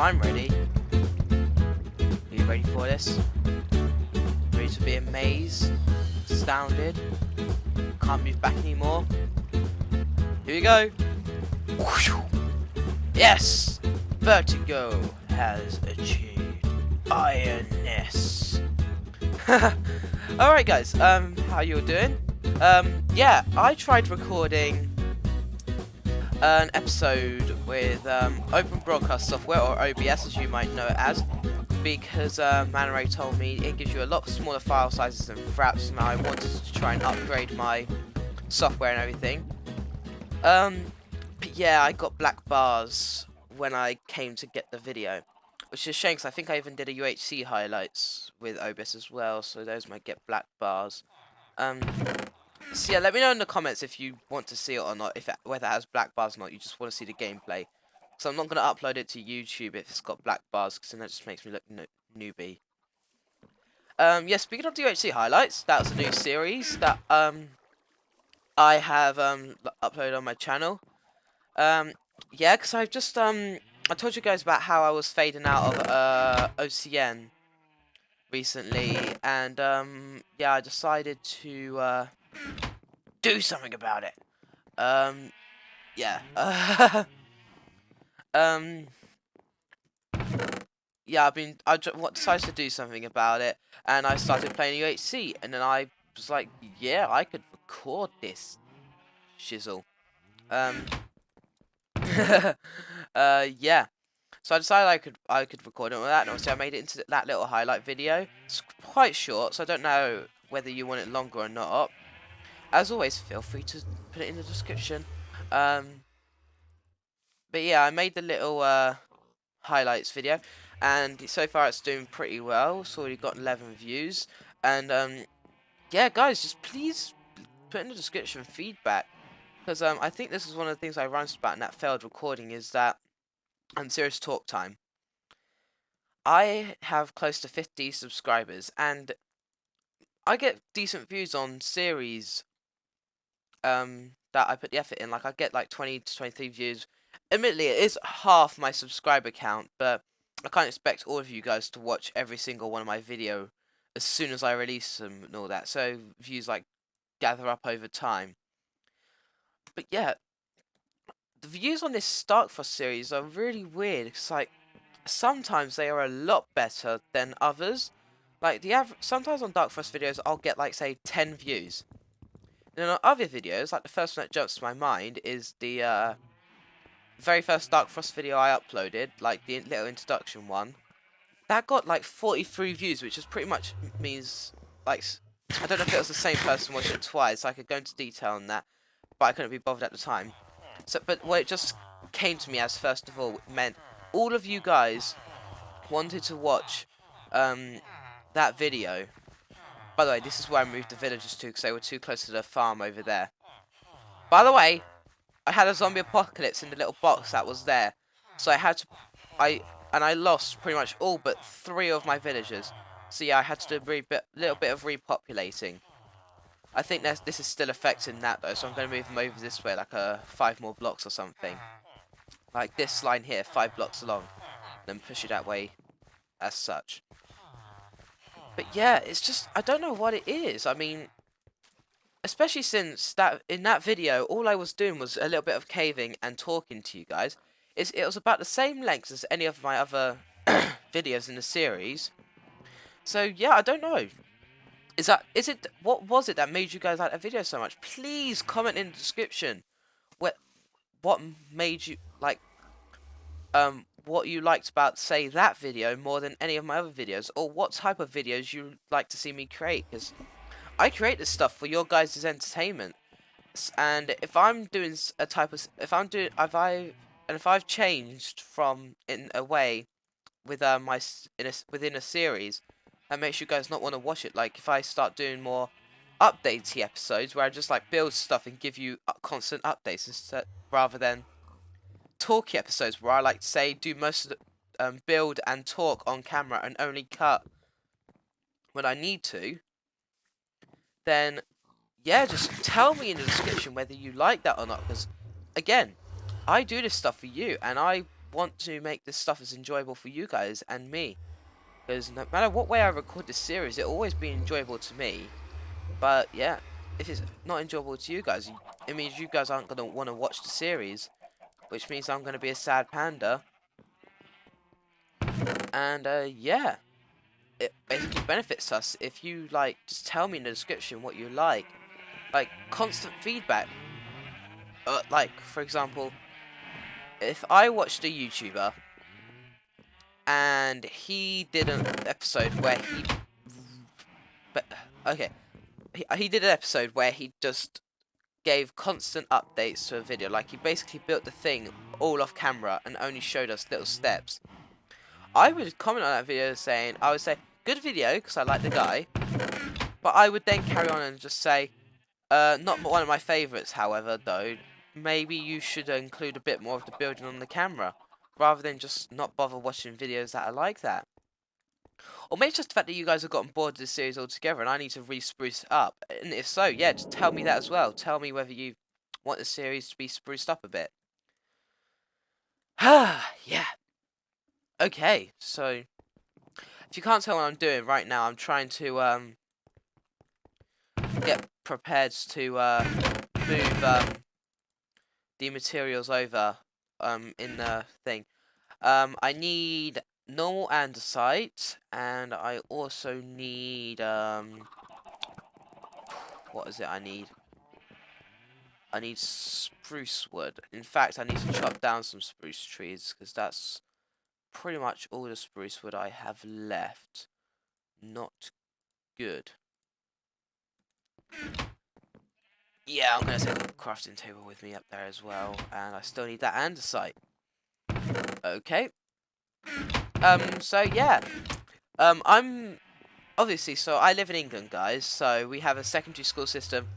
I'm ready. Are you ready for this? Ready to be amazed? Astounded? Can't move back anymore? Here we go! Yes! Vertigo has achieved Ironess. Alright guys, how you all doing? Yeah, I tried recording an episode with Open Broadcast Software, or OBS as you might know it as, because Manray told me it gives you a lot smaller file sizes than Fraps, and I wanted to try and upgrade my software and everything. But yeah, I got black bars when I came to get the video, which is a shame because I think I even did a UHC highlights with OBS as well, so those might get black bars. So yeah, let me know in the comments if you want to see it or not, whether it has black bars or not. You just want to see the gameplay. So I'm not going to upload it to YouTube if it's got black bars, because then that just makes me look newbie. Yeah, speaking of UHC highlights, that's a new series that I have uploaded on my channel. Yeah, because I've just I told you guys about how I was fading out of OCN recently, and yeah, I decided to do something about it. Yeah. Yeah, I decided to do something about it, and I started playing UHC, and then I was like, yeah, I could record this shizzle. Yeah. So I decided I could record it with that, and obviously I made it into that little highlight video. It's quite short, so I don't know whether you want it longer or not. As always, feel free to put it in the description. But yeah, I made the little highlights video, and so far it's doing pretty well. It's already got 11 views, and yeah, guys, just please put in the description feedback, because I think this is one of the things I ranted about in that failed recording, is that serious talk time. I have close to 50 subscribers, and I get decent views on series that I put the effort in. Like, I get like 20 to 23 views. Admittedly, it is half my subscriber count, but I can't expect all of you guys to watch every single one of my video as soon as I release them and all that. So views like gather up over time. But yeah, the views on this DarkFrost series are really weird. It's like sometimes they are a lot better than others. Like sometimes on DarkFrost videos I'll get like, say, 10 views. And on other videos, like the first one that jumps to my mind is the very first DarkFrost video I uploaded, like the little introduction one. That got like 43 views, which is pretty much means, like, I don't know if it was the same person watching it twice. I could go into detail on that, but I couldn't be bothered at the time. So, but what it just came to me as, first of all, meant all of you guys wanted to watch that video. By the way, this is where I moved the villagers to, because they were too close to the farm over there. By the way, I had a zombie apocalypse in the little box that was there, so I lost pretty much all but 3 of my villagers. So yeah, I had to do a little bit of repopulating. I think this is still affecting that though, so I'm going to move them over this way, like 5 more blocks or something. Like this line here, 5 blocks along, then push it that way as such. But yeah, it's just, I don't know what it is. I mean, especially since in that video, all I was doing was a little bit of caving and talking to you guys. It was about the same length as any of my other videos in the series. So yeah, I don't know. What was it that made you guys like that video so much? Please comment in the description what made you like what you liked about, say, that video more than any of my other videos, or what type of videos you like to see me create, because I create this stuff for your guys' entertainment. And if I'm doing a type of, if I've changed from in a way with within a series, that makes you guys not want to watch it. Like if I start doing more updatey episodes where I just like build stuff and give you constant updates instead, rather than talky episodes where I like to say do most of the build and talk on camera and only cut when I need to, then yeah, just tell me in the description whether you like that or not, because again, I do this stuff for you, and I want to make this stuff as enjoyable for you guys and me. Because no matter what way I record this series, it'll always be enjoyable to me. But yeah, if it's not enjoyable to you guys, it means you guys aren't going to want to watch the series. Which means I'm going to be a sad panda. And yeah, it basically benefits us if you like just tell me in the description what you like constant feedback. Like for example, if I watched a YouTuber and he did an episode where he did an episode where he just gave constant updates to a video, like he basically built the thing all off camera and only showed us little steps. I would comment on that video saying, I would say, good video, because I like the guy, but I would then carry on and just say, not one of my favourites, however, though, maybe you should include a bit more of the building on the camera, rather than just not bother watching videos that are like that. Or maybe it's just the fact that you guys have gotten bored of this series altogether and I need to re-spruce it up. And if so, yeah, just tell me that as well. Tell me whether you want the series to be spruced up a bit. Yeah. Okay, so if you can't tell what I'm doing right now, I'm trying to get prepared to move the materials over in the thing. I need normal andesite, and I also need what is it I need? I need spruce wood. In fact, I need to chop down some spruce trees, because that's pretty much all the spruce wood I have left. Not good. Yeah, I'm going to take the crafting table with me up there as well, and I still need that andesite. Okay. So yeah. I'm obviously, so I live in England, guys, so we have a secondary school system,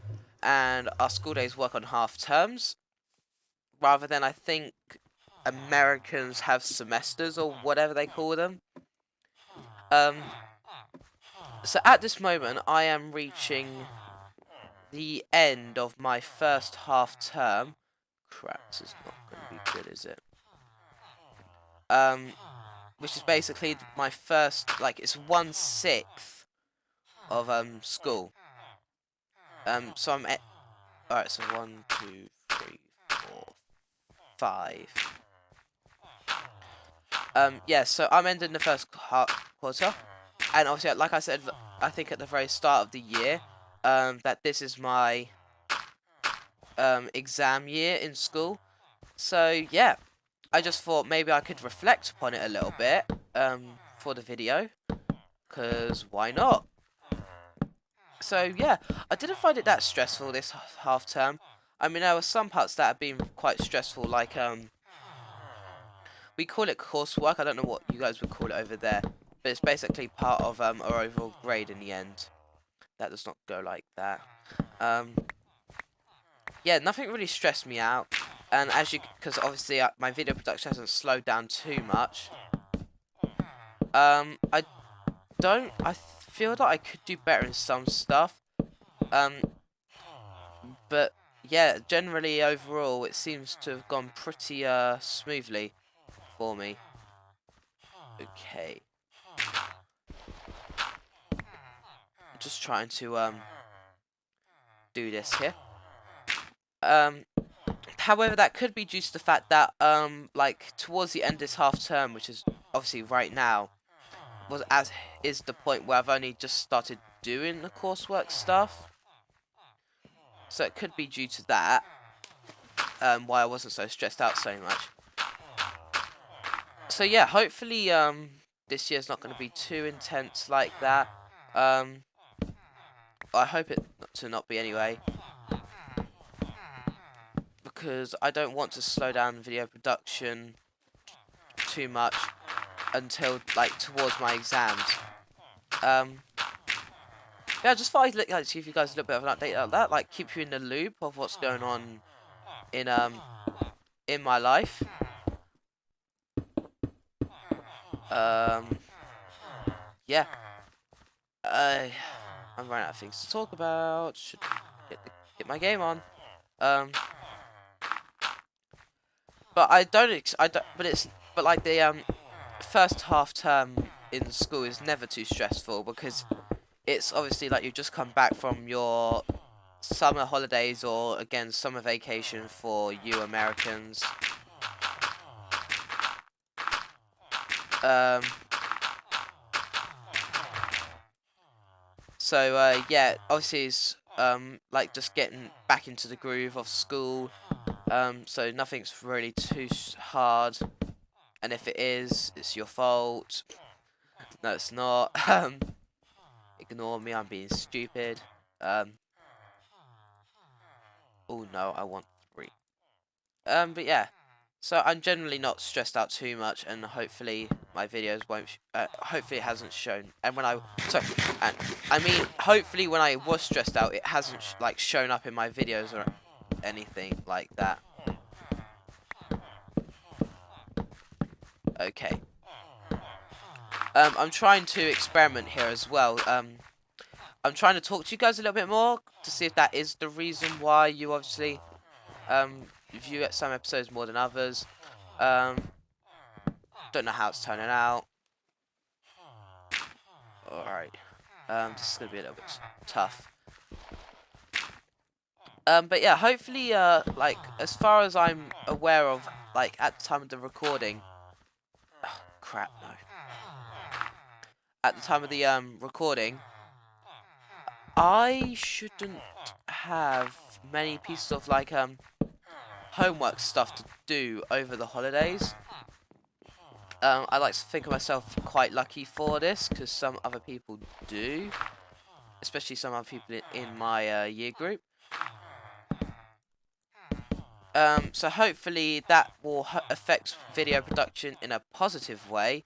and our school days work on half terms, rather than, I think, Americans have semesters, or whatever they call them. So at this moment, I am reaching the end of my first half term. Crap, this is not going to be good, is it? Which is basically my first, like, it's 1/6 of school. So I'm at, alright, so 1, 2, 3, 4, 5. Yeah, so I'm ending the first quarter, and obviously, like I said, I think at the very start of the year, that this is my exam year in school. So yeah, I just thought maybe I could reflect upon it a little bit for the video, because why not? So yeah, I didn't find it that stressful this half term. I mean, there were some parts that have been quite stressful, like we call it coursework. I don't know what you guys would call it over there, but it's basically part of our overall grade in the end. That does not go like that. Yeah, nothing really stressed me out, and because obviously my video production hasn't slowed down too much. I feel that I could do better in some stuff. But yeah, generally overall, it seems to have gone pretty smoothly for me. Okay. I'm just trying to do this here. However, that could be due to the fact that like towards the end of this half term, which is obviously right now, is the point where I've only just started doing the coursework stuff. So it could be due to that, why I wasn't so stressed out so much. So yeah, hopefully this year's not going to be too intense like that. I hope it to not be anyway, because I don't want to slow down video production too much until like towards my exams. Yeah, I just thought I'd like, see if you guys a little bit of an update like that, like keep you in the loop of what's going on in my life. Yeah. I'm running out of things to talk about. Should get my game on. But I don't. But like the first half term in school is never too stressful because it's obviously like you've just come back from your summer holidays or again summer vacation for you Americans. Um. So yeah, obviously it's like just getting back into the groove of school. So nothing's really too hard, and if it is, it's your fault. No, it's not. Ignore me, I'm being stupid. Oh no, I want 3. But yeah. So I'm generally not stressed out too much, and hopefully my videos won't. Hopefully it hasn't shown. And when I mean, hopefully when I was stressed out, it hasn't like shown up in my videos or anything like that. Okay. I'm trying to experiment here as well. I'm trying to talk to you guys a little bit more to see if that is the reason why you obviously view some episodes more than others. Don't know how it's turning out. Alright. This is gonna be a little bit tough. But yeah, hopefully, like, as far as I'm aware of, like, at the time of the recording... Oh, crap, no. At the time of the, recording, I shouldn't have many pieces of, like, homework stuff to do over the holidays. I like to think of myself quite lucky for this, because some other people do. Especially some other people in my year group. So hopefully that will affect video production in a positive way.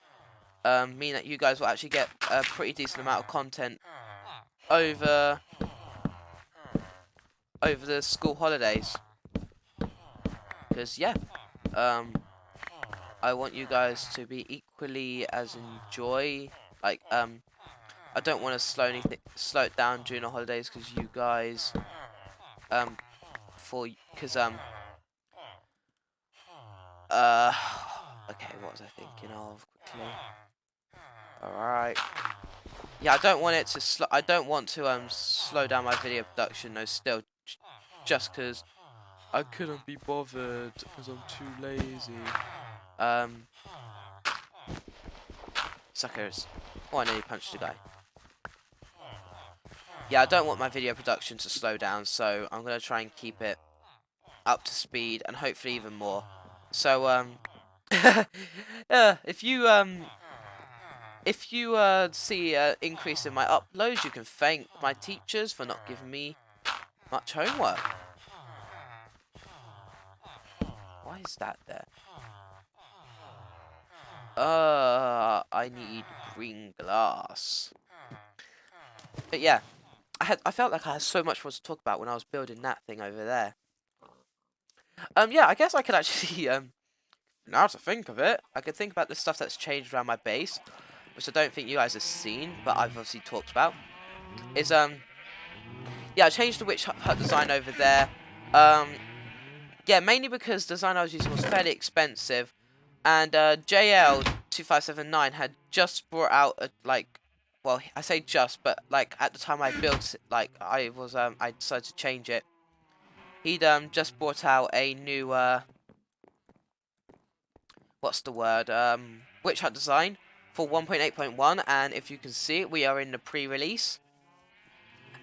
Mean that you guys will actually get a pretty decent amount of content over the school holidays. Because yeah, I want you guys to be equally as like I don't want to slow it down during the holidays because you guys okay, what was I thinking of quickly? Alright. Yeah, I don't want it to I don't want to slow down my video production no still just cuz I couldn't be bothered because I'm too lazy. Suckers. Oh, I nearly punched a guy. Yeah, I don't want my video production to slow down, so I'm going to try and keep it up to speed and hopefully even more. So if you see an increase in my uploads, you can thank my teachers for not giving me much homework. Why is that there? I need green glass. But yeah, I felt like I had so much more to talk about when I was building that thing over there. Yeah, I guess I could actually now to think of it, I could think about the stuff that's changed around my base, which I don't think you guys have seen, but I've obviously talked about. Is yeah, I changed the witch hut design over there. Yeah, mainly because the design I was using was fairly expensive, and JL2579 had just brought out a well, I say just, but like at the time I built it, like I decided to change it. He'd just brought out a new what's the word? Witch hut design for 1.8.1, and if you can see it, we are in the pre-release.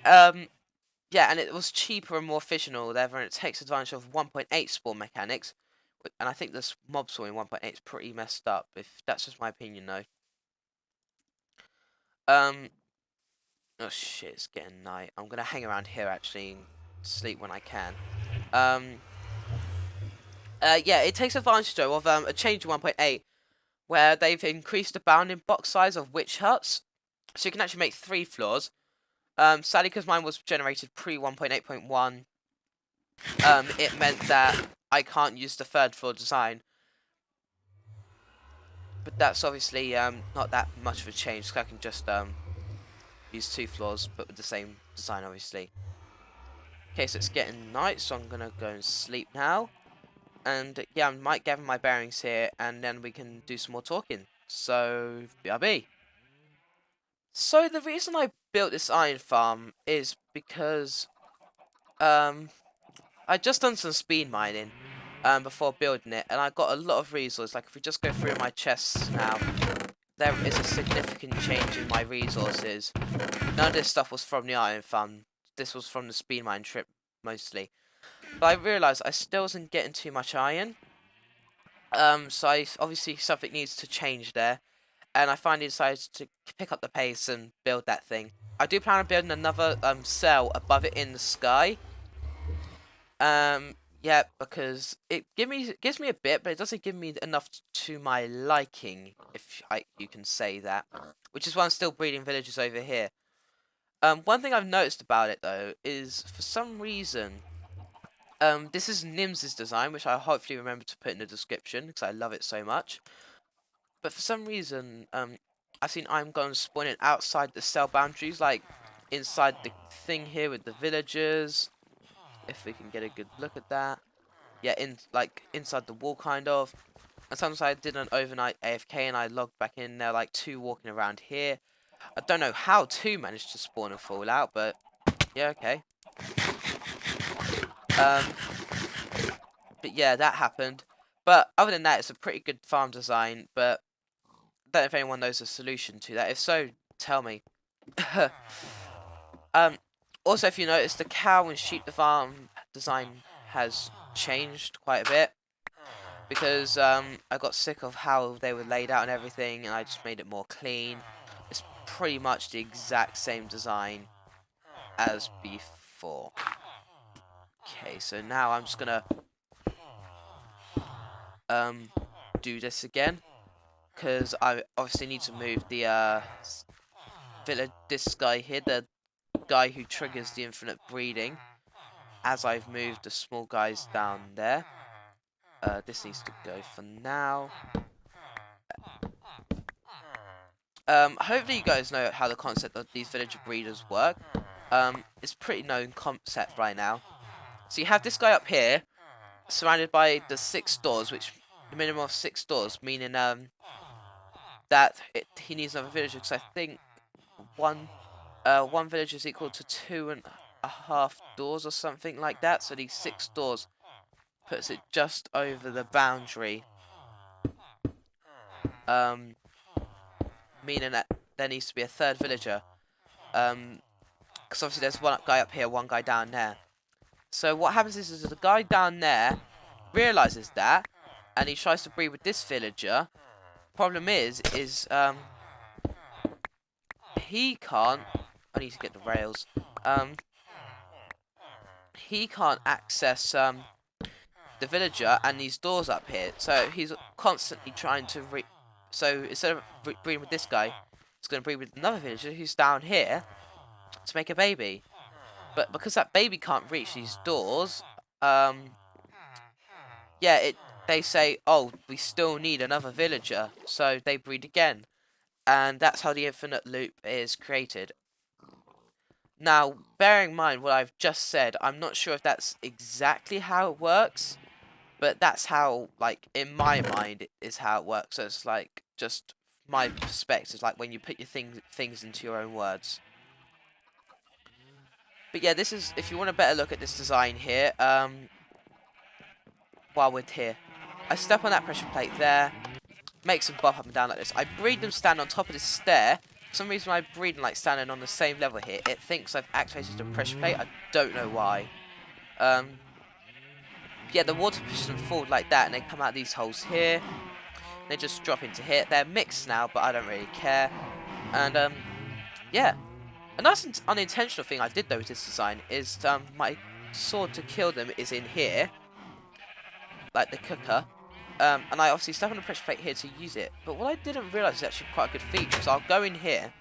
Yeah, and it was cheaper and more efficient or whatever, and it takes advantage of 1.8 spawn mechanics. And I think this mob spawn in 1.8 is pretty messed up, if that's just my opinion, though. Oh shit, it's getting night. I'm gonna hang around here, actually, and sleep when I can. Yeah, it takes advantage, though, of a change in 1.8, where they've increased the bounding box size of witch huts, so you can actually make 3 floors. Sadly, because mine was generated pre 1.8.1, it meant that I can't use the 3rd floor design. But that's obviously not that much of a change, because I can just use 2 floors, but with the same design, obviously. Okay, so it's getting night, so I'm gonna go and sleep now. And yeah, I might gather my bearings here, and then we can do some more talking. So, BRB. So the reason I built this iron farm is because I just done some speed mining before building it, and I got a lot of resources. Like if we just go through my chests now, there is a significant change in my resources. None of this stuff was from the iron farm. This was from the speed mine trip mostly. But I realised I still wasn't getting too much iron. So obviously something needs to change there. And I finally decided to pick up the pace and build that thing. I do plan on building another cell above it in the sky. Yeah, because it gives me a bit, but it doesn't give me enough to my liking, if you can say that. Which is why I'm still breeding villagers over here. One thing I've noticed about it though is for some reason, this is Nims's design, which I'll hopefully remember to put in the description because I love it so much. But for some reason, I've seen I'm going spawning outside the cell boundaries, like inside the thing here with the villagers. If we can get a good look at that. Yeah, inside the wall kind of. And sometimes I did an overnight AFK and I logged back in there, like 2 walking around here. I don't know how 2 managed to spawn and fall out, but yeah, okay. But yeah, that happened. But other than that, it's a pretty good farm design, but I don't know if anyone knows a solution to that. If so, tell me. Also, if you notice, the cow and sheep farm design has changed quite a bit. Because I got sick of how they were laid out and everything, and I just made it more clean. It's pretty much the exact same design as before. Okay, so now I'm just gonna do this again, because I obviously need to move the this guy here, the guy who triggers the infinite breeding, as I've moved the small guys down there. This needs to go for now. Hopefully you guys know how the concept of these villager breeders work. It's pretty known concept right now. So you have this guy up here, surrounded by the 6 doors, which the minimum of 6 doors, meaning that he needs another villager. Because I think one villager is equal to 2.5 doors or something like that. So these 6 doors puts it just over the boundary. Meaning that there needs to be a 3rd villager. Because obviously there's one guy up here, one guy down there. So what happens is the guy down there realizes that, and he tries to breed with this villager. Problem is he can't. I need to get the rails. He can't access the villager and these doors up here. So he's constantly trying to so instead of breeding with this guy, he's going to breed with another villager who's down here to make a baby. But because that baby can't reach these doors, yeah, they say, oh, we still need another villager, so they breed again. And that's how the infinite loop is created. Now, bearing in mind what I've just said, I'm not sure if that's exactly how it works, but that's how, like, in my mind, it is how it works. So it's like, just my perspective, like when you put your things into your own words. But yeah, this is, if you want a better look at this design here, while we're here, I step on that pressure plate there, makes them bop up and down like this. I breed them stand on top of this stair. For some reason, when I breed them like standing on the same level here, it thinks I've activated the pressure plate. I don't know why. Yeah, the water pushes them forward like that, and they come out these holes here. They just drop into here. They're mixed now, but I don't really care. And yeah. A nice unintentional thing I did though with this design is my sword to kill them is in here, like the cooker, and I obviously step on the pressure plate here to use it. But what I didn't realise is actually quite a good feature. So I'll go in here,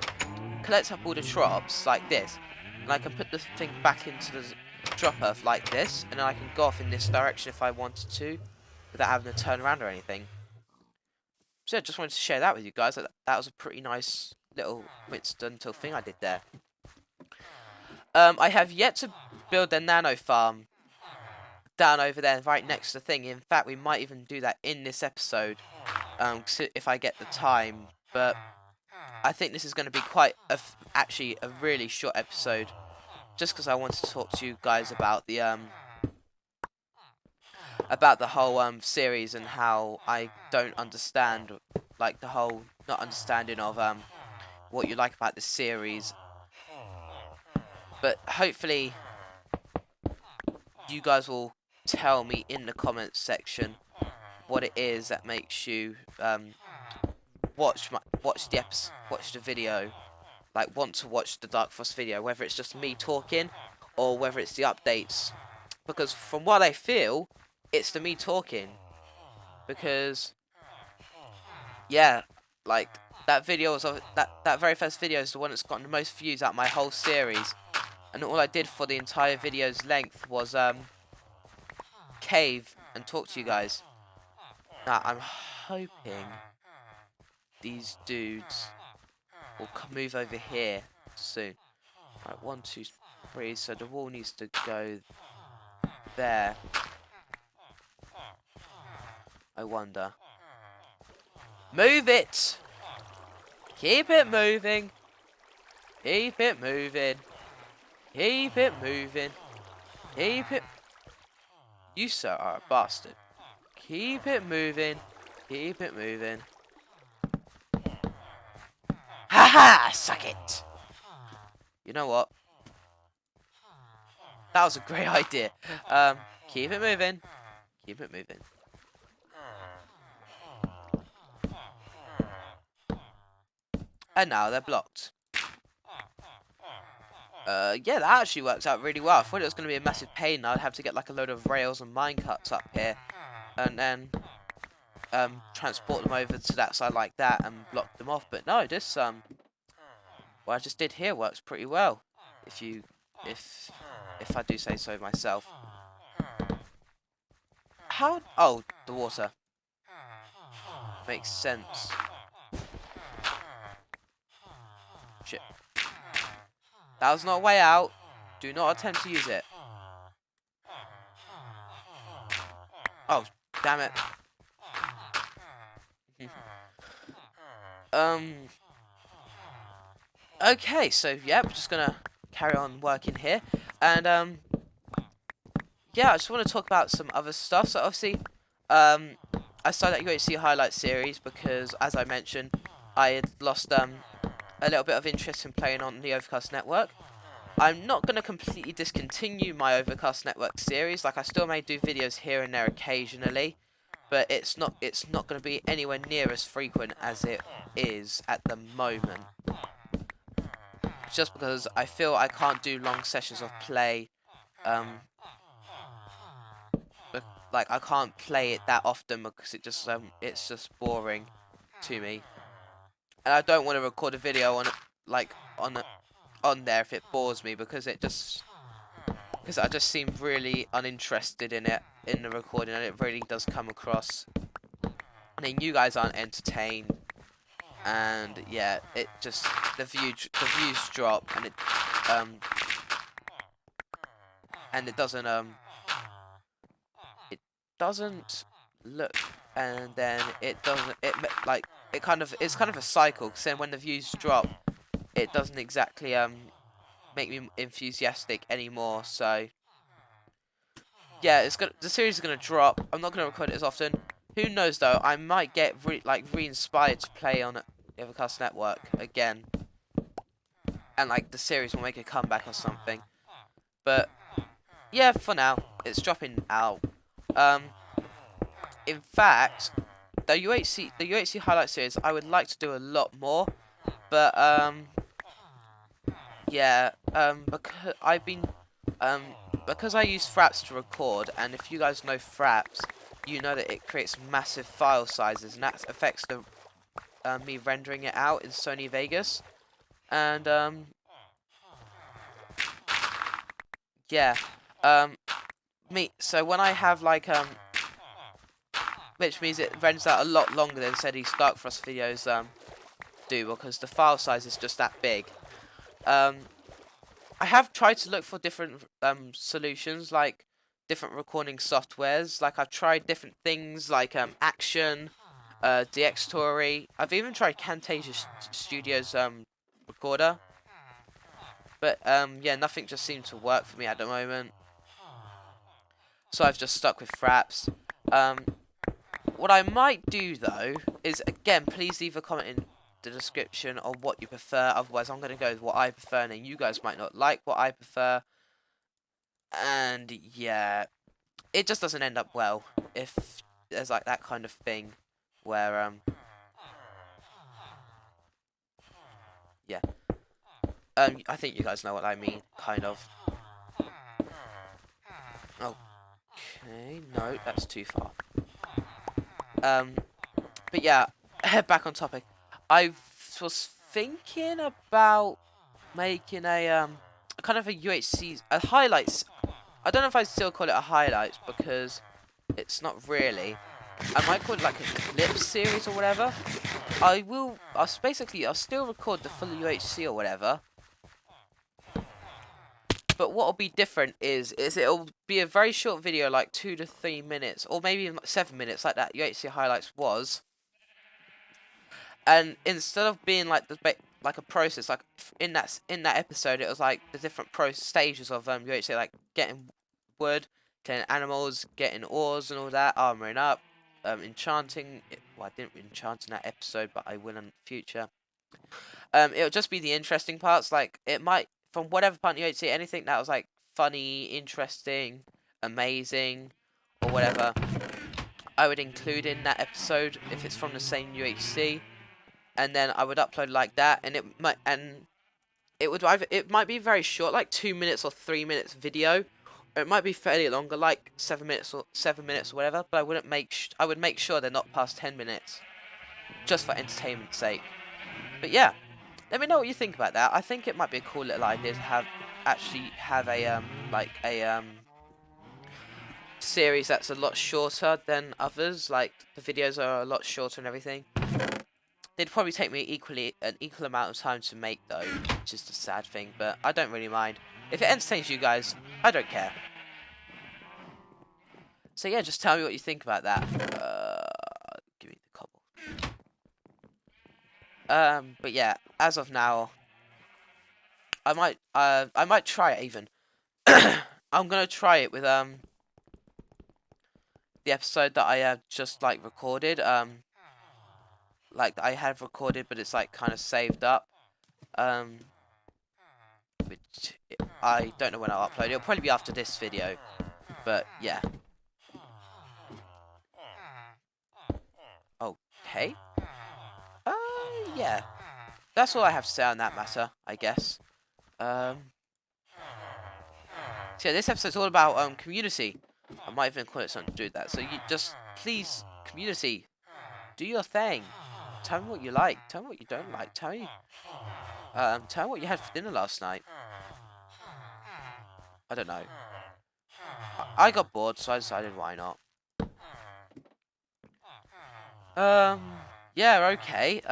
collect up all the drops like this, and I can put the thing back into the dropper like this, and then I can go off in this direction if I wanted to, without having to turn around or anything. So I just wanted to share that with you guys. That was a pretty nice little coincidental thing I did there. I have yet to build a nano farm down over there, right next to the thing. In fact, we might even do that in this episode, if I get the time. But I think this is going to be actually a really short episode, just because I wanted to talk to you guys about the whole series and how I don't understand, like, the whole not understanding of what you like about the series. But hopefully you guys will tell me in the comments section what it is that makes you watch the video, like want to watch the DarkFrost video, whether it's just me talking or whether it's the updates. Because from what I feel, it's the me talking. Because yeah, like that video was that very first video is the one that's gotten the most views out of my whole series, and all I did for the entire video's length was cave and talk to you guys. Now I'm hoping these dudes will move over here soon. Right, 1, 2, 3. So the wall needs to go there. I wonder. Move it! Keep it moving. Keep it moving. Keep it moving. Keep it. You, sir, are a bastard. Keep it moving. Keep it moving. Haha! Suck it! You know what? That was a great idea. Keep it moving. Keep it moving. And now they're blocked. Yeah, that actually works out really well. I thought it was going to be a massive pain. I'd have to get like a load of rails and minecarts up here, and then transport them over to that side like that and block them off. But no, this what I just did here works pretty well. If I do say so myself. How? Oh, the water. Makes sense. Shit. That was not a way out. Do not attempt to use it. Oh, damn it. Okay, so yeah, we're just gonna carry on working here, and yeah, I just want to talk about some other stuff. So obviously, I started that UHC highlight series because, as I mentioned, I had lost a little bit of interest in playing on the Overcast network. I'm not going to completely discontinue my Overcast network series. Like, I still may do videos here and there occasionally, but it's not going to be anywhere near as frequent as it is at the moment. Just because I feel I can't do long sessions of play. Like, I can't play it that often because it's just boring to me. And I don't want to record a video on there if it bores me, because I just seem really uninterested in it in the recording, and it really does come across. I mean, you guys aren't entertained, and yeah, it just the views drop, and it doesn't look, and then it's kind of a cycle, because then when the views drop, it doesn't exactly make me enthusiastic anymore. So yeah, the series is gonna drop. I'm not gonna record it as often. Who knows though? I might get re-inspired to play on the Overcast network again, and like the series will make a comeback or something. But yeah, for now it's dropping out. In fact, the UHC highlight series, I would like to do a lot more, but yeah, because I use Fraps to record, and if you guys know Fraps, you know that it creates massive file sizes, and that affects the me rendering it out in Sony Vegas, and yeah, so when I have like which means it renders out a lot longer than said these DarkFrost videos do, because the file size is just that big. I have tried to look for different solutions, like different recording softwares. Like I've tried different things like Action, DxTory. I've even tried Camtasia Studios recorder. But yeah, nothing just seemed to work for me at the moment. So I've just stuck with Fraps. What I might do though is, again, please leave a comment in the description on what you prefer. Otherwise, I'm going to go with what I prefer, and then you guys might not like what I prefer. And yeah, it just doesn't end up well if there's like that kind of thing where yeah. I think you guys know what I mean, kind of. Okay, no, that's too far. But yeah, back on topic. I was thinking about making a kind of a UHC, a highlights. I don't know if I still call it a highlights because it's not really. I might call it like a clip series or whatever. I'll still record the full UHC or whatever. But what will be different is it'll be a very short video, like 2 to 3 minutes, or maybe even 7 minutes, like that UHC highlights was. And instead of being like like a process, like in that episode, it was like the different stages of UHC, like getting wood, getting animals, getting ores and all that, armoring up, enchanting. Well, I didn't enchant in that episode, but I will in the future. It'll just be the interesting parts. Like it might, from whatever part you see, anything that was like funny, interesting, amazing, or whatever, I would include in that episode if it's from the same UHC, and then I would upload like that, and it might be very short, like 2 minutes or 3 minutes video, or it might be fairly longer, like 7 minutes or whatever. But I would make sure they're not past 10 minutes, just for entertainment's sake. But yeah. Let me know what you think about that. I think it might be a cool little idea to have a series that's a lot shorter than others. Like the videos are a lot shorter and everything. They'd probably take me an equal amount of time to make though, which is the sad thing. But I don't really mind. If it entertains you guys, I don't care. So yeah, just tell me what you think about that. Give me the cobble. But yeah, as of now, I might try it even. I'm gonna try it with the episode that I have just like recorded. Like I have recorded, but it's like kind of saved up. Which I don't know when I'll upload. It'll probably be after this video. But yeah. Okay. Yeah. That's all I have to say on that matter, I guess. So yeah, this episode's all about community. I might even call it something to do with that. So you just please, community, do your thing. Tell me what you like. Tell me what you don't like. Tell me what you had for dinner last night. I don't know. I got bored, so I decided why not. Yeah, okay.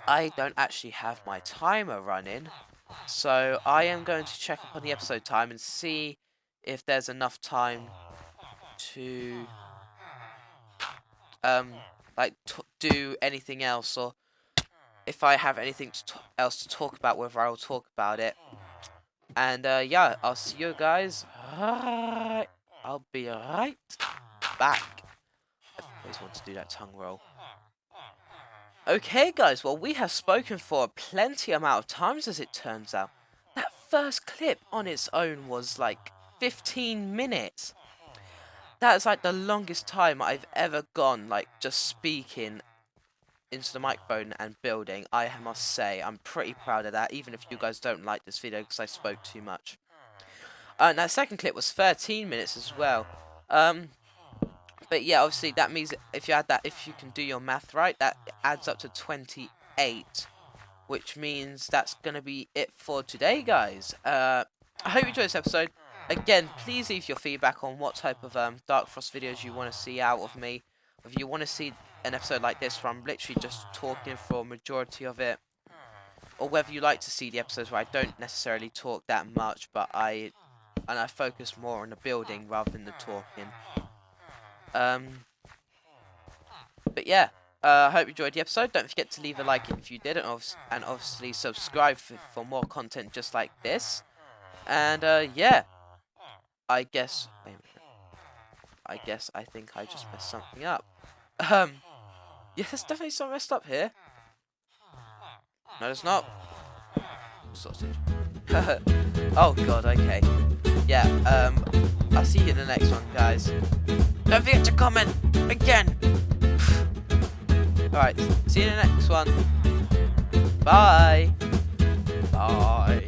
I don't actually have my timer running, so I am going to check up on the episode time and see if there's enough time to like do anything else, or if I have anything else to talk about, whether I'll talk about it. And yeah, I'll see you guys. I'll be right back. I always want to do that tongue roll. Okay guys, well we have spoken for plenty amount of times as it turns out. That first clip on its own was like 15 minutes. That is like the longest time I've ever gone, like just speaking into the microphone and building. I must say, I'm pretty proud of that, even if you guys don't like this video because I spoke too much. And that second clip was 13 minutes as well. But yeah, obviously that means if you add that, if you can do your math right, that adds up to 28, which means that's gonna be it for today, guys. I hope you enjoyed this episode. Again, please leave your feedback on what type of DarkFrost videos you want to see out of me. If you want to see an episode like this where I'm literally just talking for a majority of it, or whether you like to see the episodes where I don't necessarily talk that much, but I and I focus more on the building rather than the talking. But yeah, I hope you enjoyed the episode. Don't forget to leave a like if you did, and obviously subscribe for more content just like this. And yeah, I guess. Wait a minute. I think I just messed something up. Yeah, there's definitely something messed up here. No, there's not. Sausage. Oh god, okay. Yeah, I'll see you in the next one, guys. Don't forget to comment again. Alright, see you in the next one. Bye. Bye.